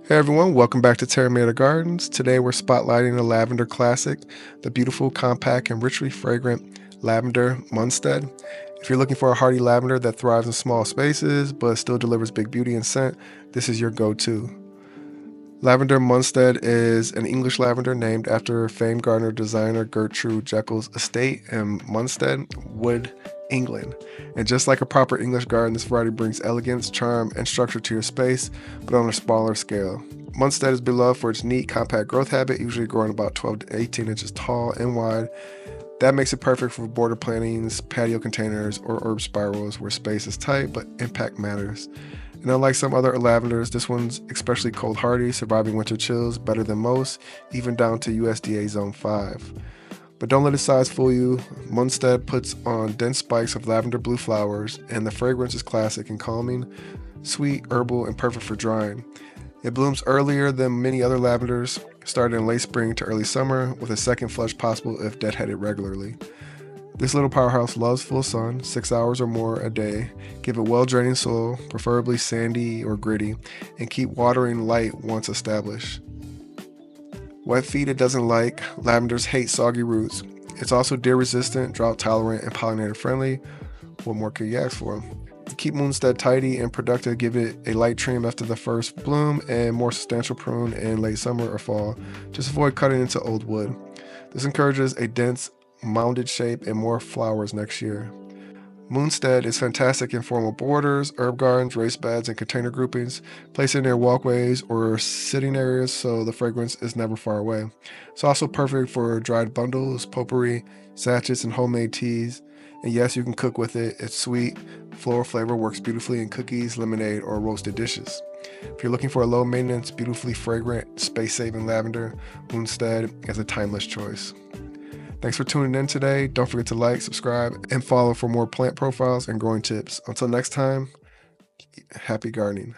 Hey everyone, welcome back to Terramata Gardens. Today we're spotlighting a lavender classic, the beautiful, compact, and richly fragrant Lavender Munstead. If you're looking for a hardy lavender that thrives in small spaces but still delivers big beauty and scent, this is your go-to. Lavender Munstead is an English lavender named after famed gardener designer Gertrude Jekyll's estate in Munstead Wood, England. And just like a proper English garden, this variety brings elegance, charm, and structure to your space, but on a smaller scale. Munstead is beloved for its neat, compact growth habit, usually growing about 12 to 18 inches tall and wide. That makes it perfect for border plantings, patio containers, or herb spirals where space is tight but impact matters. And unlike some other lavenders, this one's especially cold hardy, surviving winter chills better than most, even down to USDA Zone 5. But don't let its size fool you. Munstead puts on dense spikes of lavender blue flowers, and the fragrance is classic and calming, sweet, herbal, and perfect for drying. It blooms earlier than many other lavenders, starting in late spring to early summer, with a second flush possible if deadheaded regularly. This little powerhouse loves full sun, 6 hours or more a day. Give it well-draining soil, preferably sandy or gritty, and keep watering light once established. Wet feet it doesn't like. Lavenders hate soggy roots. It's also deer-resistant, drought-tolerant, and pollinator-friendly. What more could you ask for? To keep Munstead tidy and productive, give it a light trim after the first bloom and more substantial prune in late summer or fall. Just avoid cutting into old wood. This encourages a dense, mounded shape and more flowers next year. Munstead is fantastic in formal borders, herb gardens, raised beds, and container groupings. Place it near walkways or sitting areas so the fragrance is never far away. It's also perfect for dried bundles, potpourri, sachets, and homemade teas. And yes, you can cook with it. It's sweet. Floral flavor works beautifully in cookies, lemonade, or roasted dishes. If you're looking for a low-maintenance, beautifully fragrant, space-saving lavender, Munstead is a timeless choice. Thanks for tuning in today. Don't forget to like, subscribe, and follow for more plant profiles and growing tips. Until next time, happy gardening.